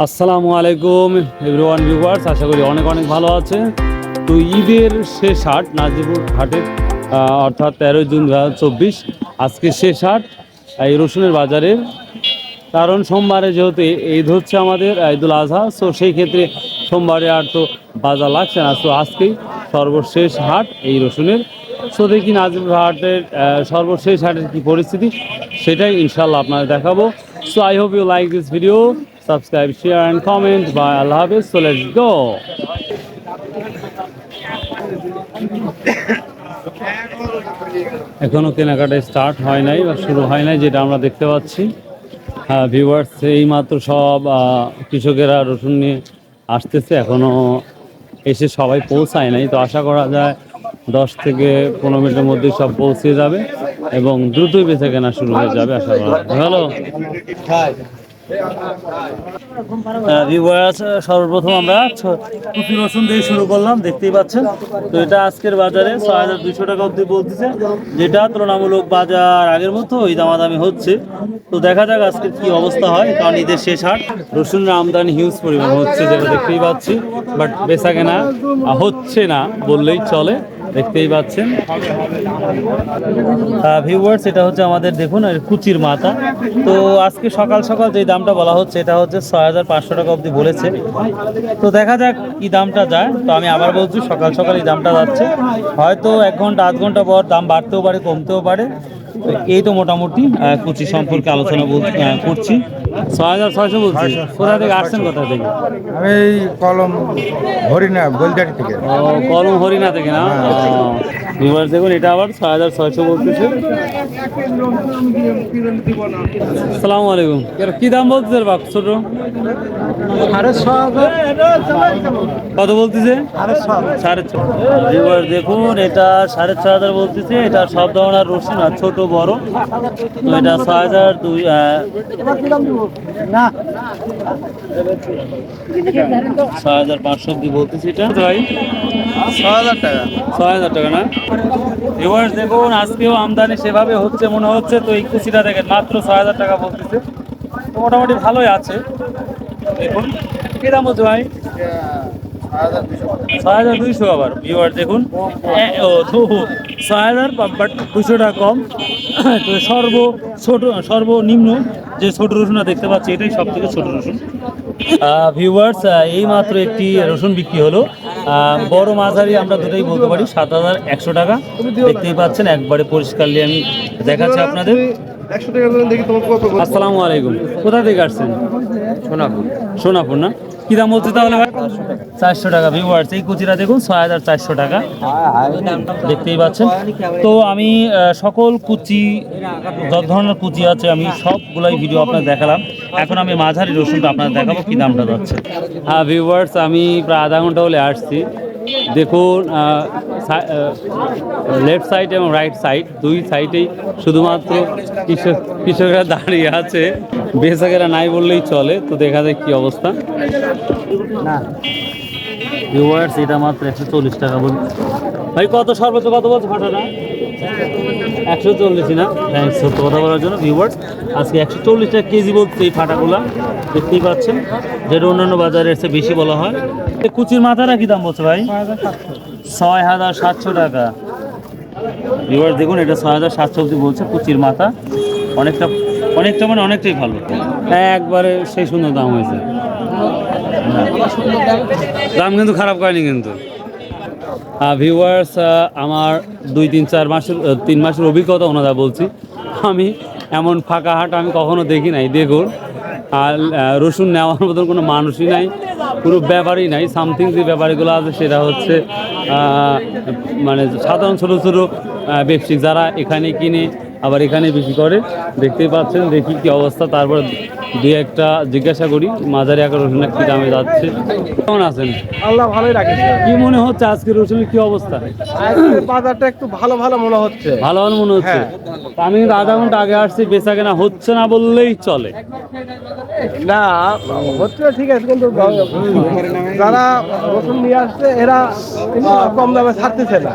আসসালামু আলাইকুম everyone viewers, আশা করি অনেক অনেক ভালো আছে। তো ঈদের শেষ হাট নাজিরপুর হাটের অর্থাৎ 13 জুন 2024 আজকে শেষ হাট এই রসুনের বাজারের। কারণ সোমবারে যেহেতু ঈদ হচ্ছে আমাদের ঈদুল আজহা, সো সেই ক্ষেত্রে সোমবারে আর তো বাজার লাগছে না। সো আজকেই সর্বশেষ হাট এই রসুনের। সো দেখি নাজিরপুর হাটের সর্বশেষ হাটের কী পরিস্থিতি সেটাই ইনশাল্লাহ আপনাদের দেখাবো। So I hope you like this video, subscribe, share and comment. Bye, Allah Hafiz. So let's go. এখনো কেনাকাটা স্টার্ট হয় নাই বা শুরু হয় নাই, যেটা আমরা দেখতে পাচ্ছি। ভিউয়ার্স, এই মাত্র সব কৃষকেরা রসুন নিয়ে আসতেছে, এখনো এসে সবাই পৌঁছায় নাই। তো আশা করা যায় 10 থেকে 15 মিনিটের মধ্যে সব পৌঁছে যাবে এবং দ্রুতই বেচা কেনা শুরু হয়ে যাবে আশা করা যায়। হ্যালো ভিউয়ার্স, সর্বপ্রথম আমরা কুচি রসুন দিয়ে শুরু করলাম, দেখতেই পাচ্ছেন। তো এটা আজকের বাজারে 6200 টাকা অবধি বলতেছে, যেটা তুলনামূলক বাজার আগের মতো ওই দামাদামি হচ্ছে। তো দেখা যাক আজকের কি অবস্থা হয়, কারণ ঈদের শেষ হাট, রসুনের আমদানি হিউজ পরিমাণ হচ্ছে যেটা দেখতেই পাচ্ছি, বাট বেচা কেনা হচ্ছে না বললেই চলে, দেখতেই পাচ্ছেন। ভিউয়ার্স, এটা হচ্ছে আমাদের দেখুন কুচির মাথা। তো আজকে সকাল সকাল যে দামটা বলা হচ্ছে এটা হচ্ছে 6500 টাকা অবধি বলেছে। তো দেখা যাক কি দামটা যায়। তো আমি আবার বলছি, সকাল সকাল এই দামটা যাচ্ছে, হয়তো 1 ঘন্টা 8 ঘন্টা পর দাম বাড়তেও পারে কমতেও পারে। এই তো মোটামুটি কুচি সম্পর্কে আলোচনা করছি। 6600 বলছি। কোথা থেকে আসছেন, কোথা থেকে? আমি কলম হরিণা বলদারি থেকে। কলম হরিণা থেকে না? ভিউয়ার্স দেখুন, এটা আবার 6600 বলতেছে। আসসালামু আলাইকুম। কি দাম বলতেছে বাপ ছোট? কত বলতেছে? 6.5। ভিউয়ার্স দেখুন, এটা 6500 বলতেছে। এটা সব ধরনের রসুন, আর ছোট বড়। তো এটা 6200 না 6500 অব্দি বলতেছি। এটা ভাই 6000 টাকা। 6000 টাকা না? ভিউয়ার্স দেখুন, আজকেও আমদানি সেভাবে হচ্ছে মনে হচ্ছে। তো এই কুচিটা দেখেন মাত্র 6000 টাকা বলতেছে। তো মোটামুটি ভালোই আছে। দেখুন কি দাম হচ্ছে ভাই? 6200 আবার। ভিউয়ার দেখুন, 6000 বাট 200 টাকা কম। তো সর্বনিম্ন যে ছোট রসুনটা দেখতে পাচ্ছি, এটাই সব থেকে ছোট রসুন। ভিউয়ার্স, এই মাত্র একটি রসুন বিক্রি হলো। বড় মাঝারি আমরা দুটোই বলতে পারি। 7100 টাকা দেখতেই পাচ্ছেন, একবারে পরিষ্কারলি আমি দেখাচ্ছি আপনাদের। আসসালামু আলাইকুম। কোথা থেকে আসছেন? সোনাপুর না? কি দাম বলছে তাহলে ভাই? 400 টাকা। ভিউয়ার্স, এই কুচিটা দেখুন 6400 টাকা দেখতেই পাচ্ছেন। তো আমি সকল কুচি, যত ধরনের কুচি আছে আমি সবগুলাই ভিডিও আপনাদের দেখালাম। এখন আমি মাঝারি রসুনটা আপনাদের দেখাবো কি দামটা যাচ্ছে। হ্যাঁ ভিউয়ার্স, আমি প্রায় আধা ঘন্টা হলে আসছি। দেখুন, লেফট সাইড এবং রাইট সাইড দুই সাইডেই শুধুমাত্র কৃষকরা দাঁড়িয়ে আছে, বেচাকেরা নাই বললেই চলে। তো দেখা যায় কি অবস্থা। না ভিউয়ার্স, এটা মাত্র 140 টাকা বলি ভাই। কত সর্বোচ্চ কত বলছে ফাটাটা? 140 না? থ্যাংকস সত্য কথা বলার জন্য। ভিউয়ার্স, আজকে 140 টাকা কেজি বলছে এই ফাটাগুলা, দেখতেই পাচ্ছেন, যেটা অন্যান্য বাজারে এসে বেশি বলা হয়। কুচির মাথাটা কি দাম বলছে ভাই? 6700 টাকা। ভিউয়ার্স দেখুন, এটা 6700 অবধি বলছে কুচির মাথা। অনেকটা মানে অনেকটাই ভালো, একবারে সেই সুন্দর দাম হয়েছে। দাম কিন্তু খারাপ করেনি কিন্তু। ভিউয়ার্স, আমার 3 মাসের অভিজ্ঞতা ওনারা বলছি, আমি এমন ফাঁকা হাট আমি কখনো দেখি নাই। দেখুন, আর রসুন নেওয়ার মতন কোনো মানুষই নাই, পুরো ব্যাপারই নাই। সামথিং যে ব্যাপারীগুলো আছে সেটা হচ্ছে মানে সাধারণ ছোটো ছোটো ব্যবসায়িক, যারা এখানে কিনে আবার এখানে বিক্রি করে। দেখতেই পাচ্ছেন, দেখি কি অবস্থা, তারপর দুই একটা জিজ্ঞাসা করি মাঝারি আকার রসুনের কি দামে যাচ্ছে। কেমন আছেন? আল্লাহ ভালোই রাখেছে। কি মনে হচ্ছে আজকে রসুনের কি অবস্থা? বাজারটা একটু ভালো মনে হচ্ছে। ভালো মনে হচ্ছে। আমি কিন্তু আধা ঘন্টা আগে আসছি, বেচা কেনা হচ্ছে না বললেই চলে। না হচ্ছে ঠিক আছে, কিন্তু যারা রসুন নিয়ে আসছে এরা কম দামে ছাড়তেছে না।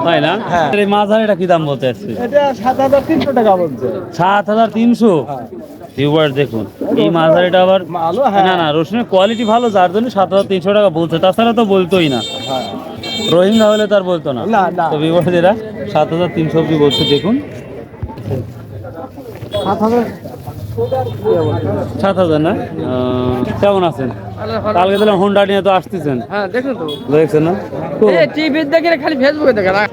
তাই না? এই মাঝারিটা কি দাম বলতে আসছে? এটা 7300 টাকা বলছে। 7300? ভিউয়ার দেখুন এই মাঝারিটা আবার ভালো, হ্যাঁ। না না রসুনের কোয়ালিটি ভালো যার জন্য 7,300 টাকা বলছে, তাছাড়া তো বলতোই না। রোহিঙ্গা হলে তার বলতো না। না, না। তো ভিউয়ার এরা 7,300 অব্দি বলছে দেখুন। 7,000 না? কেমন আছেন? কালকে তাহলে হোন্ডা নিয়ে তো আসতেছেন, হ্যাঁ দেখুন তো, দেখছেন না? তো টিভি দেখে খালি ফেসবুকে দেখে না।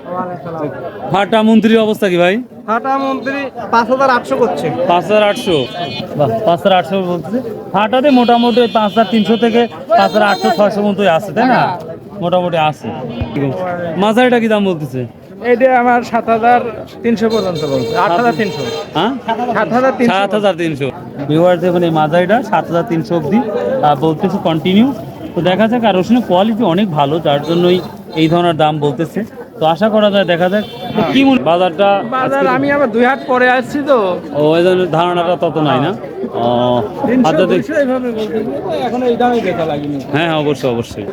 হাটা মন্ত্রীর অবস্থা কি ভাই? হাটা মন্ত্রী 5,800 করছে। 5,800, বাহ 5,800 বলতেছে। হাটাতে মোটামুটি 5,300 থেকে 5,800-600 মতোই আছে, তাই না? মোটামুটি আছে। মাঝারিটা কি দাম বলতেছে? এইটা আমার 7,300 পর্যন্ত বলছে। 8,300। হ্যাঁ 7,300। 7,300। ভিউয়ার দেখুন এই মাঝারিটা 7,300 অব্দি বলতেছে কন্টিনিউ। তো দেখা যাক, আর রসুনের কোয়ালিটি অনেক ভালো, যার জন্যই এই ধরনের দাম বলতেছে। তো আশা করা যায়, দেখা যাক তো কি বাজারটা। বাজার আমি আবার 2 হাট পরে আসছি তো। ও এই জন্য ধারণাটা তত নাই না। ও আচ্ছা দেখ, এইভাবে বলতে এখন এই দামে বেচা লাগেনি। হ্যাঁ হ্যাঁ অবশ্যই অবশ্যই।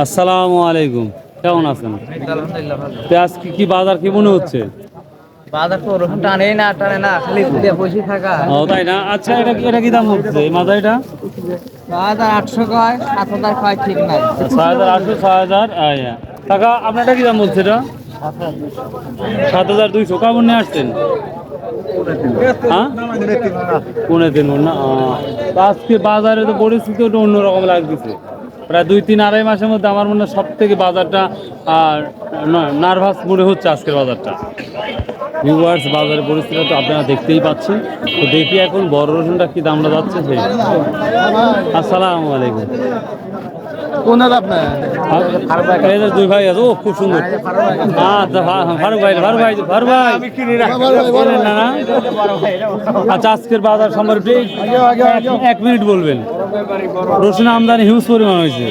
আসসালামু আলাইকুম, কেমন আছেন? আলহামদুলিল্লাহ ভালো। পেঁয়াজ কি বাজার কি মনে হচ্ছে? বাজার তো ওরকম টানে না খালি দিয়ে বসে থাকা। ও তাই না? আচ্ছা এটা কি দাম হচ্ছে এই মাথাটা? বাজার 800 কয়, 7,000 কয়, ঠিক নাই। 6,800, 6,000। টাকা আপনারটা কি দাম বলছে এটা? 7,200। কেমন নিয়ে আসছেন? হ্যাঁ 3.5 না? তো আজকে বাজারে তো পরিস্থিতি একটু অন্যরকম লাগতেছে। প্রায় 2-3-2.5 মাসের মধ্যে আমার মনে হয় সব থেকে বাজারটা নার্ভাস মনে হচ্ছে আজকের বাজারটা। ভিউয়ার্স বাজারের পরিস্থিতি তো আপনারা দেখতেই পাচ্ছেন। তো দেখি এখন বড় রসুনটা কি দামটা যাচ্ছে সেই। আসসালামু আলাইকুম। কোন আপনার? এদের দুই ভাই আছে, ও খুব সুন্দর। আচ্ছা ফারুক ভাই বলেন না না? আচ্ছা আজকের বাজার সম্পর্কে 1 মিনিট বলবেন। রসুন আমদানি হিউজ পরিমাণ হয়েছে,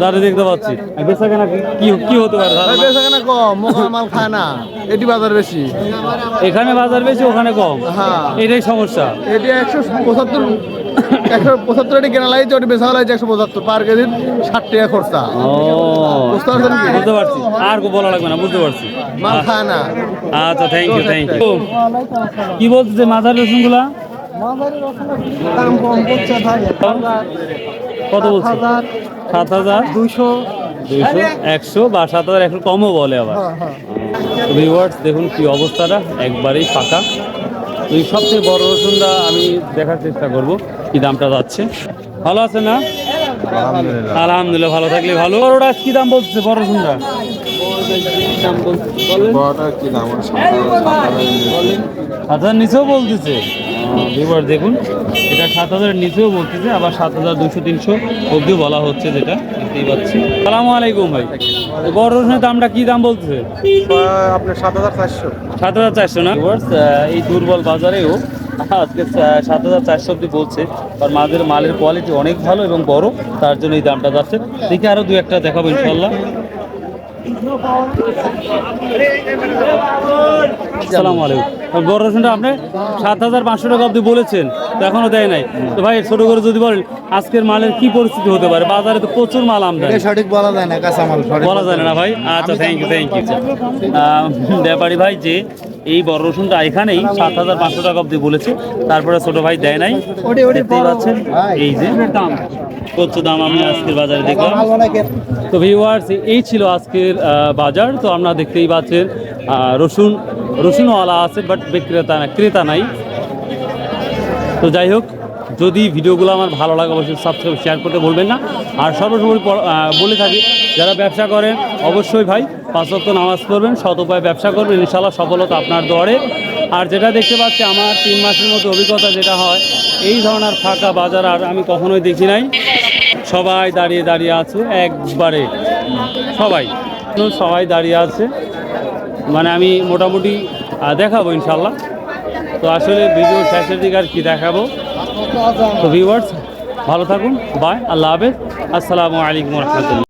যারা দেখতে পাচ্ছি। বেচা কেনা কি হতে পারে? বেচাকেনা কম, মোকাম মাল খায় না, এটি বাজার বেশি। এখানে বাজার বেশি, ওখানে কম। হ্যাঁ। এটাই সমস্যা। এটি 175 এটি কেনা লাগছে, ওটি বেচা লাগছে 175 পার কেজি, 60 টাকা খরচা। ও বুঝতে পারছেন কি? বুঝতে পারছি, আর বলা লাগবে না, বুঝতে পারছি। মাল খায় না। আচ্ছা থ্যাংক ইউ কি বলতেছে মাথার রসুন গুলা? দাম কম করছে ভাই। কত বলছে? 7,200, 100 বা 7,100 কমও বলে আবার। ভিউয়ার্স দেখুন কি অবস্থাটা, একবারেই ফাঁকা। তো এই সবচেয়ে বড় রসুনটা আমি দেখার চেষ্টা করব কি দামটা যাচ্ছে। ভালো আছে না? আলহামদুলিল্লাহ, ভালো থাকলে ভালো। বড়টা কি দাম বলছে বড় রসুনটা? হাজার নিচেও বলতেছে। এবার দেখুন এটা 7,000 নিচেও বলতেছে, আবার 7,200-300 অবধি বলা হচ্ছে, যেটা দেখতেই পাচ্ছি। সালামু আলাইকুম ভাই, বড় রসুনের দামটা কি দাম বলতেছে? আপনার 7,400। 7,400 না? এই দুর্বল বাজারেও আজকে 7,400 অব্দি বলছে। আর মালের কোয়ালিটি অনেক ভালো এবং বড়, তার জন্য এই দামটা যাচ্ছে। দেখি আরো 2-1টা দেখাবো ইনশাল্লাহ। আসসালামু আলাইকুম। বড় রসুনটা আপনি 7,500 টাকা অব্দি বলেছেন, তো এখনো দেয় নাই। তো ভাই ছোট করে যদি বলেন আজকের মালের কি পরিস্থিতি হতে পারে? বাজারে তো প্রচুর মাল আমদানি। সঠিক বলা যায় না, কাঁচা মাল বলা যায় না ভাই। আচ্ছা থ্যাংক ইউ ব্যাপারী ভাই, যে এই বড় রসুনটা এখানেই 7,500 টাকা অব্দি বলেছে, তারপরে ছোট ভাই দেয় নাই। দেখতেই পাচ্ছেন এই যে প্রচুর দাম আমি আজকের বাজারে দেখলাম। তো ভিউয়ার্স এই ছিল আজকের বাজার। তো আপনারা দেখতেই পাচ্ছেন রসুনওয়ালা আছে, বাট ক্রেতা নাই। তো যাই হোক, যদি ভিডিওগুলো আমার ভালো লাগে অবশ্যই সাবস্ক্রাইব শেয়ার করতে বলবেন না। আর সর্বোপরি বলে থাকি, যারা ব্যবসা করেন অবশ্যই ভাই 5 ওয়াক্ত নামাজ পড়বেন, সৎ উপায়ে ব্যবসা করবেন, ইনশাআল্লাহ সফলতা আপনার দরে। আর যেটা দেখতে পাচ্ছি, আমার 3 মাসের মতো অভিজ্ঞতা যেটা হয়, এই ধরনের ফাঁকা বাজার আর আমি কখনোই দেখি নাই। সবাই দাঁড়িয়ে আছে, একবারে সবাই দাঁড়িয়ে আছে। মানে আমি মোটামুটি দেখাবো ইনশাল্লাহ। তো আসলে ভিডিও শেষের দিকে আর কি দেখাবো। তো ভিউয়ার্স ভালো থাকুন, বাই, আল্লাহ হাফেজ, আসসালামু আলাইকুম রহমতুল্লাহ।